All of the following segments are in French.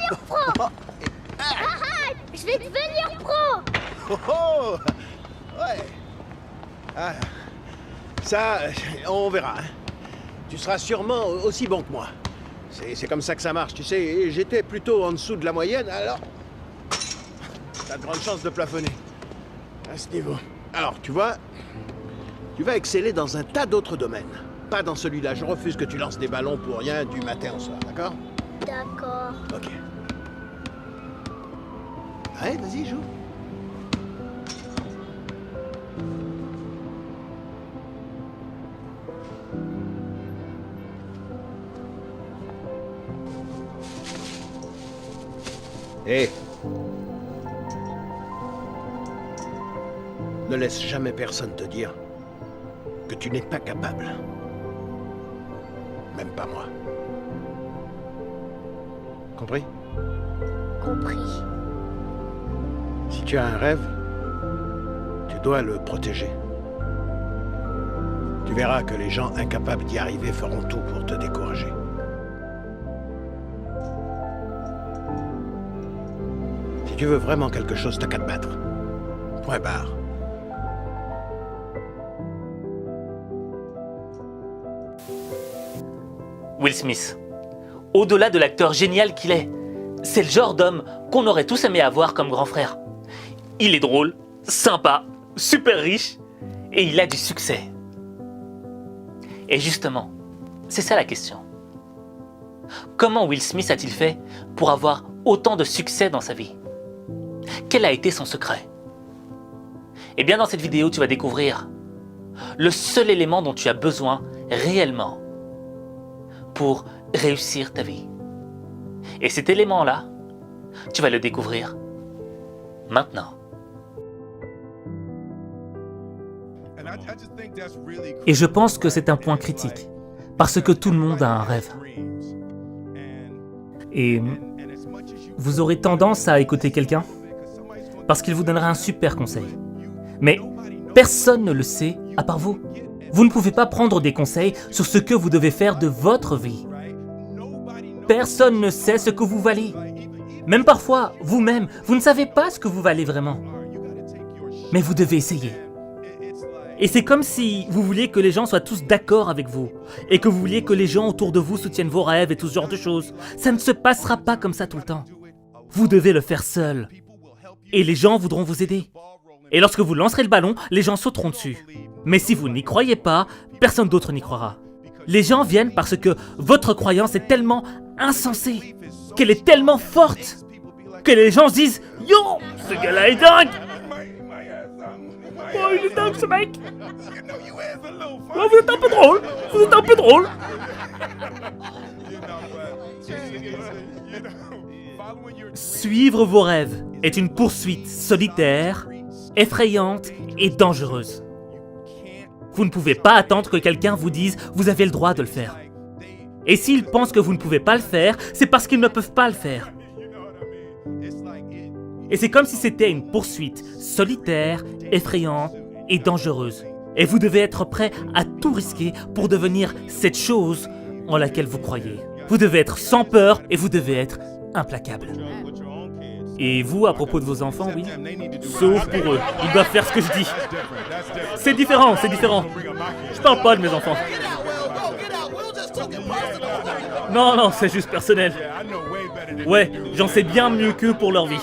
devenir pro. Arrête, je vais devenir pro. Oh oh. Ouais. Ah. Ça, on verra. Hein. Tu seras sûrement aussi bon que moi. C'est comme ça que ça marche, tu sais. J'étais plutôt en dessous de la moyenne, alors... T'as de grandes chances de plafonner. À ce niveau. Alors, tu vois, tu vas exceller dans un tas d'autres domaines. Pas dans celui-là. Je refuse que tu lances des ballons pour rien du matin au soir, d'accord? D'accord. Ok. Ouais, vas-y, joue. Hé. Ne laisse jamais personne te dire que tu n'es pas capable. Même pas moi. Compris? Compris. Si tu as un rêve, tu dois le protéger. Tu verras que les gens incapables d'y arriver feront tout pour te décourager. Si tu veux vraiment quelque chose, t'as qu'à te battre. Point barre. Will Smith, au-delà de l'acteur génial qu'il est, c'est le genre d'homme qu'on aurait tous aimé avoir comme grand frère. Il est drôle, sympa, super riche et il a du succès. Et justement, c'est ça la question. Comment Will Smith a-t-il fait pour avoir autant de succès dans sa vie? Quel a été son secret? Eh bien, dans cette vidéo, tu vas découvrir le seul élément dont tu as besoin réellement pour réussir ta vie. Et cet élément-là, tu vas le découvrir maintenant. Et je pense que c'est un point critique, parce que tout le monde a un rêve. Et vous aurez tendance à écouter quelqu'un, parce qu'il vous donnera un super conseil. Mais personne ne le sait à part vous. Vous ne pouvez pas prendre des conseils sur ce que vous devez faire de votre vie. Personne ne sait ce que vous valez. Même parfois, vous-même, vous ne savez pas ce que vous valez vraiment. Mais vous devez essayer. Et c'est comme si vous vouliez que les gens soient tous d'accord avec vous, et que vous vouliez que les gens autour de vous soutiennent vos rêves et tout ce genre de choses. Ça ne se passera pas comme ça tout le temps. Vous devez le faire seul. Et les gens voudront vous aider. Et lorsque vous lancerez le ballon, les gens sauteront dessus. Mais si vous n'y croyez pas, personne d'autre n'y croira. Les gens viennent parce que votre croyance est tellement insensée, qu'elle est tellement forte, que les gens se disent « Yo, ce gars-là est dingue !» Oh, il est dingue ce mec! Oh, vous êtes un peu drôle! Vous êtes un peu drôle! Suivre vos rêves est une poursuite solitaire, effrayante et dangereuse. Vous ne pouvez pas attendre que quelqu'un vous dise « Vous avez le droit de le faire ». Et s'ils pensent que vous ne pouvez pas le faire, c'est parce qu'ils ne peuvent pas le faire. Et c'est comme si c'était une poursuite solitaire, effrayante et dangereuse. Et vous devez être prêt à tout risquer pour devenir cette chose en laquelle vous croyez. Vous devez être sans peur et vous devez être implacable. Et vous, à propos de vos enfants, oui? Sauf pour eux, ils doivent faire ce que je dis. C'est différent, c'est différent. Je parle pas de mes enfants. Non, non, c'est juste personnel. Ouais, j'en sais bien mieux qu'eux pour leur vie.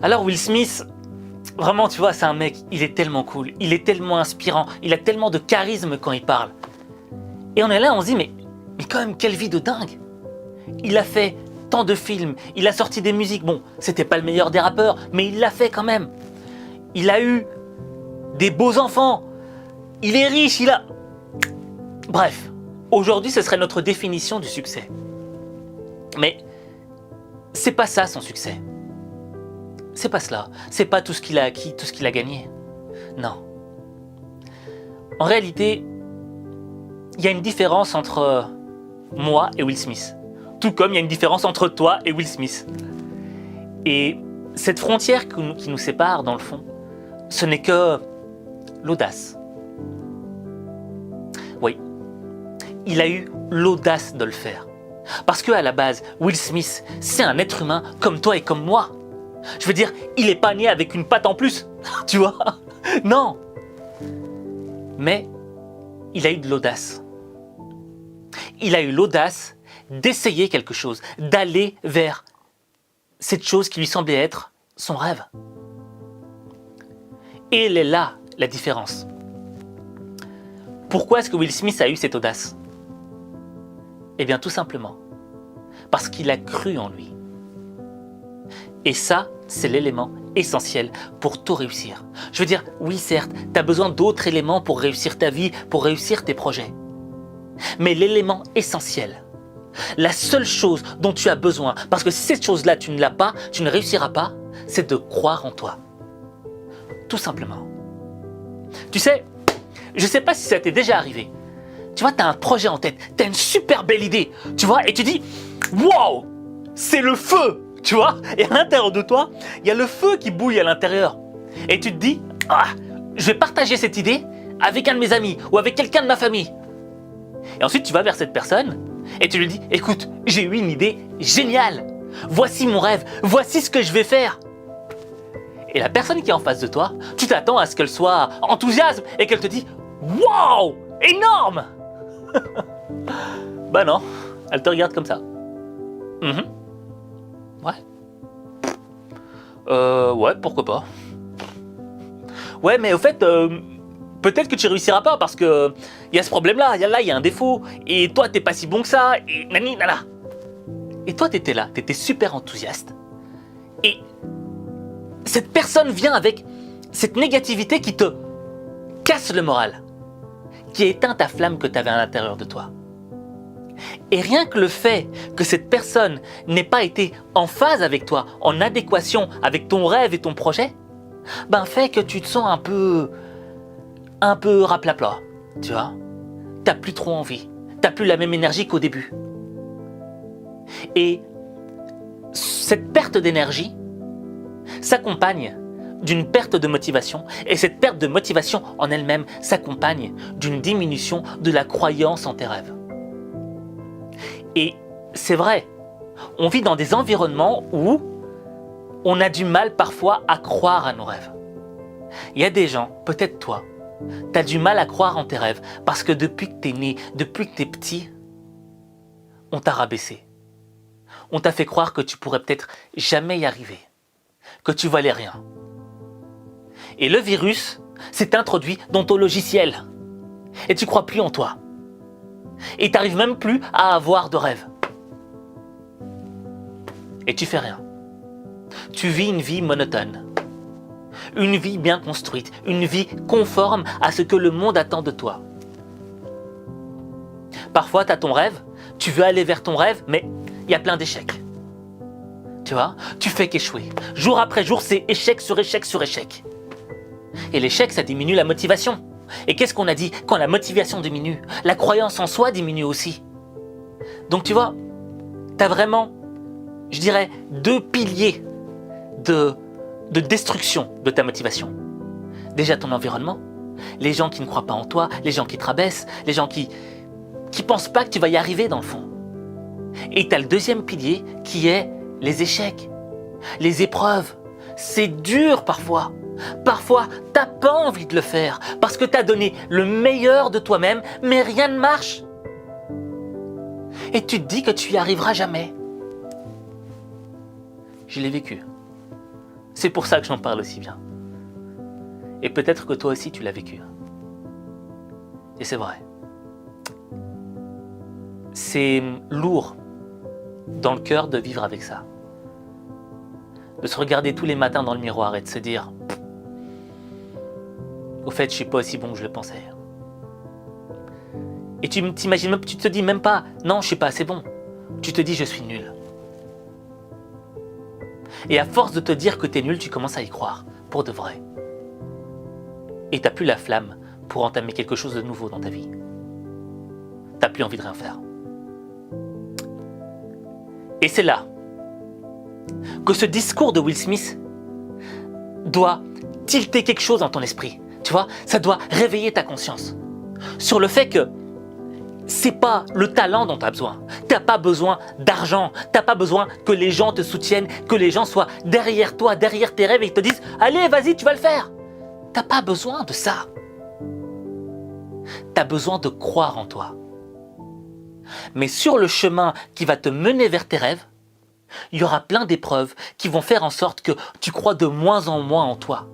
Alors Will Smith, vraiment tu vois, c'est un mec, il est tellement cool, il est tellement inspirant, il a tellement de charisme quand il parle. Et on est là, on se dit mais quand même quelle vie de dingue. Il a fait tant de films, il a sorti des musiques, bon, c'était pas le meilleur des rappeurs, mais il l'a fait quand même. Il a eu des beaux enfants, il est riche, il a... Bref, aujourd'hui ce serait notre définition du succès. Mais c'est pas ça son succès. C'est pas cela, c'est pas tout ce qu'il a acquis, tout ce qu'il a gagné. Non. En réalité, il y a une différence entre moi et Will Smith. Tout comme il y a une différence entre toi et Will Smith. Et cette frontière qui nous sépare, dans le fond, ce n'est que l'audace. Oui, il a eu l'audace de le faire. Parce qu'à la base, Will Smith, c'est un être humain comme toi et comme moi. Je veux dire, il n'est pas né avec une patte en plus, tu vois? Non. Mais il a eu de l'audace. Il a eu l'audace d'essayer quelque chose, d'aller vers cette chose qui lui semblait être son rêve. Et elle est là, la différence. Pourquoi est-ce que Will Smith a eu cette audace? Eh bien, tout simplement, parce qu'il a cru en lui. Et ça, c'est l'élément essentiel pour tout réussir. Je veux dire, oui, certes, tu as besoin d'autres éléments pour réussir ta vie, pour réussir tes projets. Mais l'élément essentiel, la seule chose dont tu as besoin, parce que si cette chose-là, tu ne l'as pas, tu ne réussiras pas, c'est de croire en toi. Tout simplement. Tu sais, je ne sais pas si ça t'est déjà arrivé. Tu vois, tu as un projet en tête, tu as une super belle idée, tu vois, et tu dis « Wow, c'est le feu !» Tu vois, et à l'intérieur de toi, il y a le feu qui bouille à l'intérieur. Et tu te dis « Ah, je vais partager cette idée avec un de mes amis ou avec quelqu'un de ma famille. » Et ensuite, tu vas vers cette personne et tu lui dis « Écoute, j'ai eu une idée géniale. Voici mon rêve, voici ce que je vais faire. » Et la personne qui est en face de toi, tu t'attends à ce qu'elle soit enthousiaste et qu'elle te dise « Wow, énorme !» Bah non, elle te regarde comme ça. Ouais, pourquoi pas. Ouais, mais au fait, peut-être que tu réussiras pas parce que il y a ce problème-là, il y a un défaut, et toi, t'es pas si bon que ça, et nani, nana. Et toi, t'étais là, t'étais super enthousiaste, et cette personne vient avec cette négativité qui te casse le moral, qui éteint ta flamme que t'avais à l'intérieur de toi. Et rien que le fait que cette personne n'ait pas été en phase avec toi, en adéquation avec ton rêve et ton projet, ben fait que tu te sens un peu raplapla, tu vois. T'as plus trop envie, t'as plus la même énergie qu'au début. Et cette perte d'énergie s'accompagne d'une perte de motivation, et cette perte de motivation en elle-même s'accompagne d'une diminution de la croyance en tes rêves. Et c'est vrai, on vit dans des environnements où on a du mal parfois à croire à nos rêves. Il y a des gens, peut-être toi, tu as du mal à croire en tes rêves parce que depuis que tu es né, depuis que tu es petit, on t'a rabaissé. On t'a fait croire que tu pourrais peut-être jamais y arriver, que tu valais rien. Et le virus s'est introduit dans ton logiciel et tu crois plus en toi. Et tu n'arrives même plus à avoir de rêve. Et tu fais rien. Tu vis une vie monotone. Une vie bien construite. Une vie conforme à ce que le monde attend de toi. Parfois, tu as ton rêve, tu veux aller vers ton rêve, mais il y a plein d'échecs. Tu vois, tu fais qu'échouer. Jour après jour, c'est échec sur échec sur échec. Et l'échec, ça diminue la motivation. Et qu'est-ce qu'on a dit? Quand la motivation diminue, la croyance en soi diminue aussi. Donc tu vois, tu as vraiment, je dirais, deux piliers de destruction de ta motivation. Déjà ton environnement, les gens qui ne croient pas en toi, les gens qui te rabaissent, les gens qui pensent pas que tu vas y arriver dans le fond. Et tu as le deuxième pilier qui est les échecs, les épreuves. C'est dur parfois. Parfois, t'as pas envie de le faire parce que t'as donné le meilleur de toi-même, mais rien ne marche. Et tu te dis que tu y arriveras jamais. Je l'ai vécu. C'est pour ça que j'en parle aussi bien. Et peut-être que toi aussi tu l'as vécu. Et c'est vrai. C'est lourd dans le cœur de vivre avec ça. De se regarder tous les matins dans le miroir et de se dire au fait, je suis pas aussi bon que je le pensais. Et tu t'imagines même, tu te dis même pas, non, je suis pas assez bon. Tu te dis, je suis nul. Et à force de te dire que tu es nul, tu commences à y croire, pour de vrai. Et t'as plus la flamme pour entamer quelque chose de nouveau dans ta vie. T'as plus envie de rien faire. Et c'est là que ce discours de Will Smith doit tilter quelque chose dans ton esprit. Tu vois, ça doit réveiller ta conscience sur le fait que c'est pas le talent dont tu as besoin. Tu n'as pas besoin d'argent. Tu n'as pas besoin que les gens te soutiennent, que les gens soient derrière toi, derrière tes rêves et te disent « Allez, vas-y, tu vas le faire !» Tu n'as pas besoin de ça. Tu as besoin de croire en toi. Mais sur le chemin qui va te mener vers tes rêves, il y aura plein d'épreuves qui vont faire en sorte que tu crois de moins en moins en toi.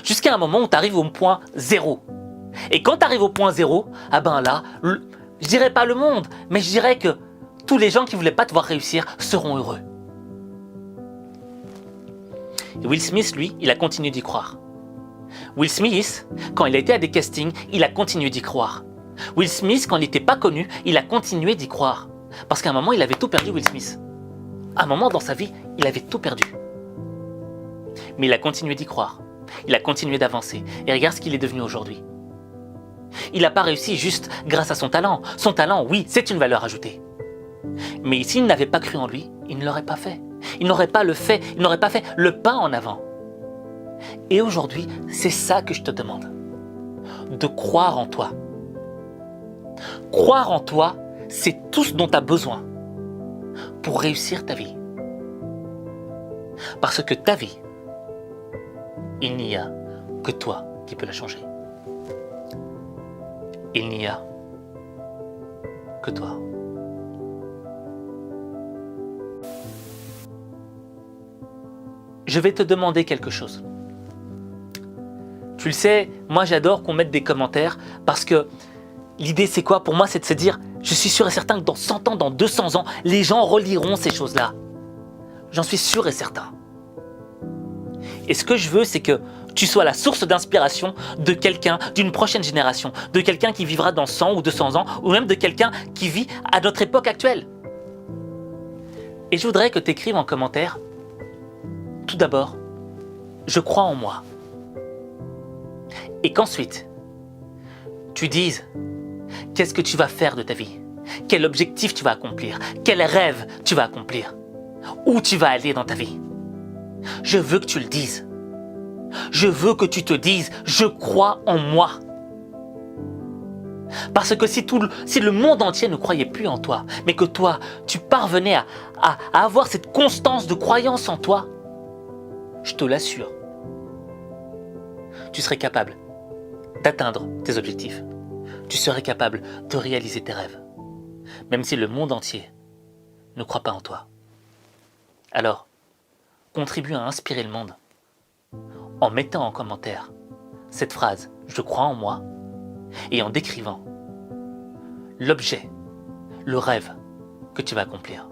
Jusqu'à un moment où tu arrives au point zéro. Et quand tu arrives au point zéro, ah ben là, je dirais pas le monde, mais je dirais que tous les gens qui voulaient pas te voir réussir seront heureux. Et Will Smith, lui, il a continué d'y croire. Will Smith, quand il a été à des castings, il a continué d'y croire. Will Smith, quand il n'était pas connu, il a continué d'y croire. Parce qu'à un moment, il avait tout perdu, Will Smith. À un moment dans sa vie, il avait tout perdu. Mais il a continué d'y croire. Il a continué d'avancer. Et regarde ce qu'il est devenu aujourd'hui. Il n'a pas réussi juste grâce à son talent. Son talent, oui, c'est une valeur ajoutée. Mais s'il n'avait pas cru en lui, il ne l'aurait pas fait. Il n'aurait pas fait le pas en avant. Et aujourd'hui, c'est ça que je te demande. De croire en toi. Croire en toi, c'est tout ce dont tu as besoin pour réussir ta vie. Parce que ta vie, il n'y a que toi qui peux la changer. Il n'y a que toi. Je vais te demander quelque chose. Tu le sais, moi j'adore qu'on mette des commentaires parce que l'idée c'est quoi? Pour moi c'est de se dire, je suis sûr et certain que dans 100 ans, dans 200 ans, les gens reliront ces choses-là. J'en suis sûr et certain. Et ce que je veux, c'est que tu sois la source d'inspiration de quelqu'un, d'une prochaine génération, de quelqu'un qui vivra dans 100 ou 200 ans, ou même de quelqu'un qui vit à notre époque actuelle. Et je voudrais que tu écrives en commentaire, tout d'abord, je crois en moi. Et qu'ensuite, tu dises, qu'est-ce que tu vas faire de ta vie? Quel objectif tu vas accomplir? Quel rêve tu vas accomplir? Où tu vas aller dans ta vie? Je veux que tu le dises. Je veux que tu te dises, je crois en moi. Parce que si le monde entier ne croyait plus en toi, mais que toi, tu parvenais à avoir cette constance de croyance en toi, je te l'assure, tu serais capable d'atteindre tes objectifs. Tu serais capable de réaliser tes rêves, même si le monde entier ne croit pas en toi. Alors, contribue à inspirer le monde en mettant en commentaire cette phrase « Je crois en moi » et en décrivant l'objet, le rêve que tu vas accomplir.